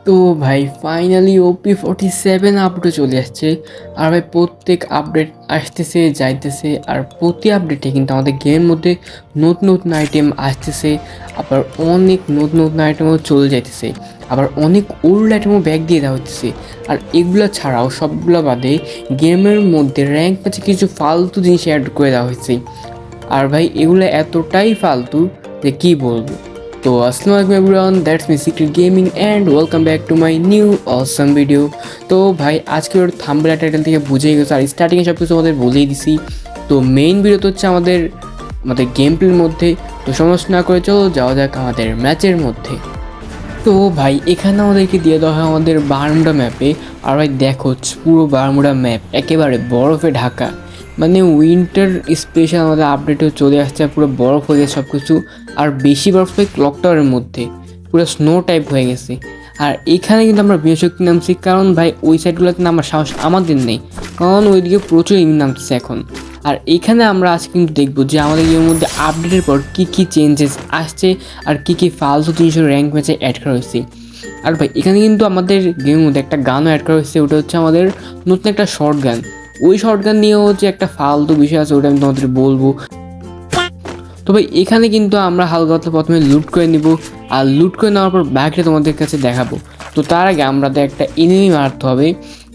তো ভাই finally OP47 update চলে আসছে। আর ভাই প্রত্যেক আপডেট আসতেছে যাইতেছে, আর প্রতি আপডেটে কিন্তু আমাদের গেমের মধ্যে নতুন নতুন আইটেম আসতেছে, আবার অনেক নতুন নতুন আইটেমও চলে যাইতেছে, আবার অনেক ওল্ড আইটেমও ব্যাক দিয়ে দেওয়া হচ্ছে। আর এগুলো ছাড়াও সবগুলো বাদে গেমের মধ্যে র্যাঙ্ক ম্যাচে কিছু ফালতু জিনিস অ্যাড করে দেওয়া হয়েছে। আর ভাই এগুলো এতটাই ফালতু যে কী বলবো। তো আসসালামু আলাইকুম everyone, that's me secret gaming and welcome back to my new awesome video. তো ভাই আজকে ওর থাম্বনেল টাইটেল থেকে বুঝেই গেছে, আর স্টার্টিংয়ে সব কিছু আমাদের বলেই দিছি। তো মেইন ভিডিও তো হচ্ছে আমাদের আমাদের গেম প্লের মধ্যে। তো সমস্যা না করে চলো যাওয়া যাক আমাদের ম্যাচের মধ্যে। তো ভাই এখানে আমাদেরকে দিয়ে দেওয়া হয় আমাদের বারমুডা ম্যাপে। আর ভাই দেখো পুরো বারমুডা ম্যাপ একেবারে বরফে ঢাকা, মানে উইন্টার স্পেশাল আমাদের আপডেটও চলে আসছে, পুরো বরফ হয়ে গেছে সব কিছু। আর বেশি বরফ হয় ক্লক টাওয়ারের মধ্যে, পুরো স্নো টাইপ হয়ে গেছে। আর এখানে কিন্তু আমরা বৃহস্পতি নামছি, কারণ ভাই ওই সাইডগুলোতে নামার সাহস আমাদের নেই, কারণ ওইদিকে প্রচুর ইমি নামতেছে এখন। আর এইখানে আমরা আজ কিন্তু দেখবো যে আমাদের গেমের মধ্যে আপডেটের পর কী কী চেঞ্জেস আসছে, আর কী কী ফালতু জিনিসের র্যাঙ্ক ম্যাচে অ্যাড করা হয়েছে। আর ভাই এখানে কিন্তু আমাদের গেমের মধ্যে একটা গানও অ্যাড করা হয়েছে, ওটা হচ্ছে আমাদের নতুন একটা শর্ট গান। ওই শর্ট গান নিয়েও যে একটা ফালতু বিষয় আছে, ওটা আমি তোমাদের বলবো। তো ভাই এখানে কিন্তু আমরা হালকা প্রথমে লুট করে নিব, আর লুট করে নেওয়ার পর ব্যাগটা তোমাদের কাছে দেখাবো। তো তার আগে আমাদের একটা এনিমি মারতে হবে,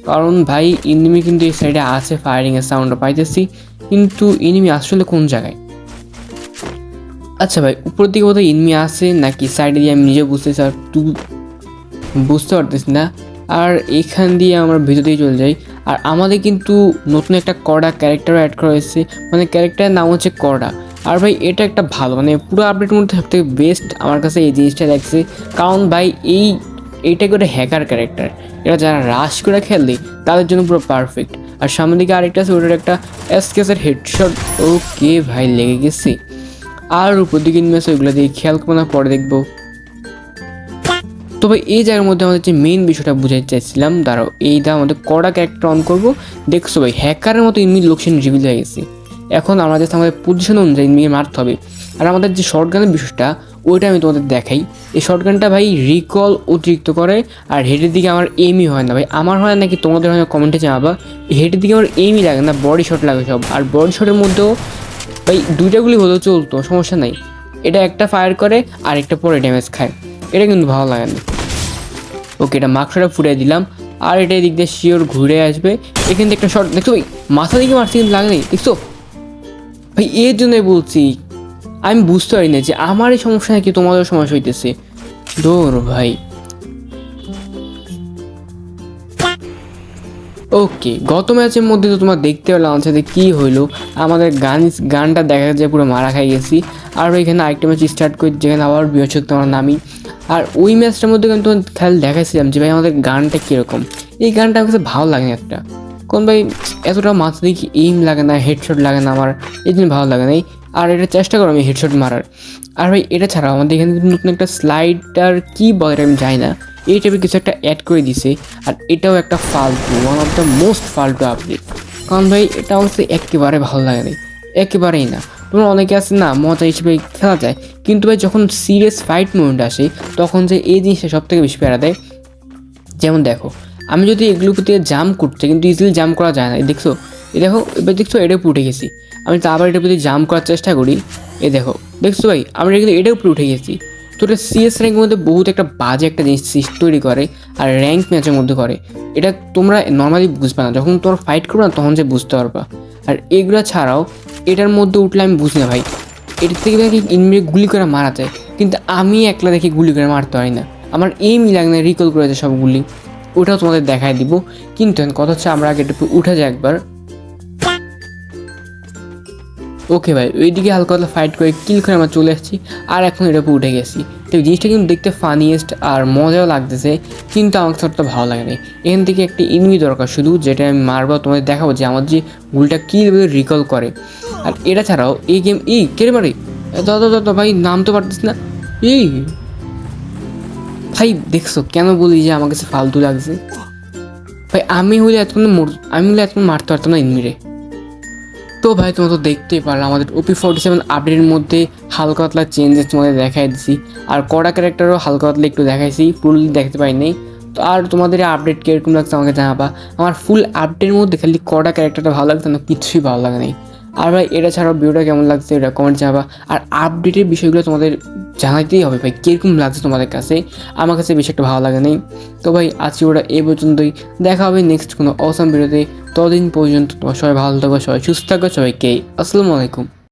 কারণ ভাই এনিমি কিন্তু এই সাইডে আছে, ফায়ারিংয়ের সাউন্ডটা পাইতেছি, কিন্তু এনিমি আসলে কোন জায়গায়? আচ্ছা ভাই উপর দিকে বোধহয় এনিমি আছে নাকি সাইডে দিয়ে আমি নিজে বুঝতে পারতেছি না। আর এখান দিয়ে আমরা ভিতর দিয়ে চলে যাই। আর আমাদের কিন্তু নতুন একটা কড়া ক্যারেক্টার অ্যাড করা হয়েছে, মানে ক্যারেক্টারের নাম হচ্ছে কড়া। আর ভাই এটা একটা ভালো, মানে পুরো আপডেটের মধ্যে সবথেকে বেস্ট আমার কাছে এই জিনিসটা লাগছে, কারণ ভাই এইটা করে হ্যাকার ক্যারেক্টার, এটা যারা রাশ করে খেললে তাদের জন্য পুরো পারফেক্ট। আর সামনের দিকে আরেকটা আছে, ওটার একটা এসকেসের হেডশট, ওকে ভাই লেগে গেছে। আর উপর দিকে নিয়ে আসে, ওইগুলো দিয়ে খেয়াল করবো না, পরে দেখবো। তবে এই জায়গার মধ্যে আমাদের যে মেইন বিষয়টা বুঝাতে চাইছিলাম, দাঁড়াও আমাদের কড়া ক্যারেক্টার অন করবো। দেখছো ভাই হ্যাকারের মতো ইনমি লোকেশন রিভিল হয়ে গেছে। এখন আমাদের পজিশন অনুযায়ী ইনমিকে মারতে হবে। আর আমাদের যে শর্ট গানের বিষয়টা, ওইটা আমি তোমাদের দেখাই। এই শর্ট গানটা ভাই রিকল অতিরিক্ত করে, আর হেডের দিকে আমার এমই হয় না। ভাই আমার হয় নাকি তোমাদের হয় কমেন্টে জানাবা। হেডের দিকে আমার এমই লাগে না, বডি শট লাগে সব। আর বডি শটের মধ্যেও ভাই দুইটা গুলি হলেও চলতো, সমস্যা নাই। এটা একটা ফায়ার করে আর একটা পরে ড্যামেজ খায়, এটা কিন্তু ভালো লাগে না। ওকে এটা মার্কশটা ফুটিয়ে দিলাম। আর এটা এদিক দিয়ে শিওর ঘুরে আসবে। এখান থেকে একটা শট দেখছো ভাই, মাথা দিকে মারছি কিন্তু লাগে নেই, দেখছো ভাই। এর জন্যই বলছি, আমি বুঝতে পারি না যে আমার এই সমস্যা নাকি তোমাদের সমস্যা হইতেছে। দৌড় ভাই। ওকে গত ম্যাচের মধ্যে তো তোমার দেখতে পেলাম আমার সাথে কী হইলো, আমাদের গানটা দেখা যায় পুরো মারা খাই গেছি। আর এখানে আরেকটা ম্যাচ স্টার্ট করি, যেখানে আবার বৃহস্পতি তোমার নামি। আর ওই ম্যাচটার মধ্যে কিন্তু খেয়াল দেখাচ্ছিলাম যে ভাই আমাদের গানটা কীরকম। এই গানটা আমার কাছে ভালো লাগে না একটা, কোন ভাই এতটা মাথা দেখি এইম লাগে না, হেডশট লাগে না আমার, এই জন্য ভালো লাগে নাই। আর এটা চেষ্টা করো আমি হেডশট মারার। আর ভাই এটা ছাড়াও আমাদের এখানে কিন্তু নতুন একটা স্লাইডার কী বলে আমি জানি না, এই টাইপের কিছু একটা অ্যাড করে দিছে। আর এটাও একটা ফালতু, ওয়ান অফ দ্য মোস্ট ফালতু আপডেট, কারণ ভাই এটা হচ্ছে একেবারে ভালো লাগে না, একেবারেই না। তোমরা অনেকে আছে না মজা হিসেবে খেলা যায়, কিন্তু ভাই যখন সিরিয়াস ফাইট মুভমেন্ট আসে তখন যে এই জিনিসটা সব থেকে বেশি প্যারা দেয়। যেমন দেখো আমি যদি এগুলোর প্রতি জাম্প করতে, কিন্তু ইজিলি জাম্প করা যায় না। দেখো এবার দেখছো এটার উপরে উঠে গেছি। আমি তো আবার এটার প্রতি জাম্প করার চেষ্টা করি, দেখছো ভাই আমরা কিন্তু এটার উপরে উঠে গেছি। তো এটা সিএস র্যাঙ্কের মধ্যে বহুত একটা বাজে একটা জিনিস তৈরি করে, আর র্যাঙ্ক ম্যাচের মধ্যে করে। এটা তোমরা নর্মালি বুঝবে না, যখন তোমরা ফাইট করবে না তখন যে বুঝতে পারবা। আর এগুলো ছাড়াও এটার মধ্যে উঠলে আমি বুঝি না ভাই, এটার থেকে দেখি ইনমিরে গুলি করে মারা যায়, কিন্তু আমি একলা দেখি গুলি করে মারতে পারি না, আমার এইমই লাগে না, রিকল করে যায় সবগুলি। ওটাও তোমাদের দেখায় দিব, কিন্তু কথা হচ্ছে আমরা আগে একটু উঠে যাই একবার। ওকে ভাই ওইদিকে হালকা হালকা ফাইট করে কিল করে আমরা চলে আসছি, আর এখন এটার উপর উঠে গেছি। তো জিনিসটা কিন্তু দেখতে ফানিয়েস্ট আর মজাও লাগতেছে, কিন্তু আমার কাছে ভালো লাগে না। এখান থেকে একটা এনিমি দরকার শুধু, যেটা আমি মারবো, তোমাদের দেখাবো যে আমার যে গুলটা কীভাবে রিকল করে। আর এটা ছাড়াও এই গেম কেড়ে মারে দাদা ভাই, নাম তো পারতেছ না। এই ভাই দেখছো কেন বলি যে আমার কাছে ফালতু লাগছে ভাই, আমি হলে এতক্ষণ মারতে পারতাম না এনিমিরে। তো ভাই তোমরা তো দেখতেই পারলাম আমাদের OP47 আপডেটের মধ্যে হালকা পাতলা চেঞ্জেস তোমাদের দেখাই দিচ্ছি। আর কড়া ক্যারেক্টারও হালকা পাতলা একটু দেখাইছি, পুরোলি দেখতে পাই নাই। তো আর তোমাদের আপডেট কীরকম লাগছে আমাকে জানাবা। আমার ফুল আপডেটের মধ্যে খালি কটা ক্যারেক্টারটা ভালো লাগছে না, কিছুই ভালো লাগে নাই। আর ভাই এটা ছাড়াও ভিডিওটা কেমন লাগছে এটা কমেন্ট জানাবা। আর আপডেটের বিষয়গুলো তোমাদের জানাইতেই হবে ভাই, কীরকম লাগছে তোমাদের কাছে। আমার কাছে বেশি একটা ভালো লাগে নেই। তো ভাই আজকে ওটা এই পর্যন্তই, দেখা হবে নেক্সট কোনো অসাম ভিডিওতে। ততদিন পর্যন্ত তোমার সবাই ভালো থাকবে, সবাই সুস্থ থাকবে, সবাইকে আসসালামু আলাইকুম।